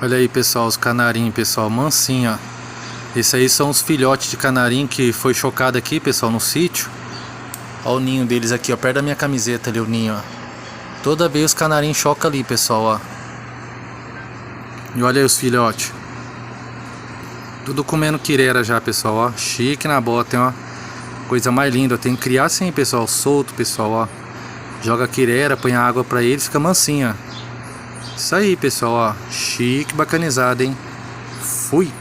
Olha aí, pessoal, os canarinhos, pessoal, mansinho, ó. Esses aí são os filhotes de canarinho que foi chocado aqui, pessoal, no sítio. Olha o ninho deles aqui, ó, perto da minha camiseta ali, o ninho, ó. Toda vez os canarinhos chocam ali, pessoal, ó. E olha aí os filhotes. Tudo comendo quirera já, pessoal, ó. Chique na bota, hein, ó. Coisa mais linda, tem que criar assim, pessoal, solto, pessoal, ó. Joga quirera, põe água pra eles, fica mansinho, ó. Isso aí, pessoal, ó. Chique, bacanizado, hein. Fui.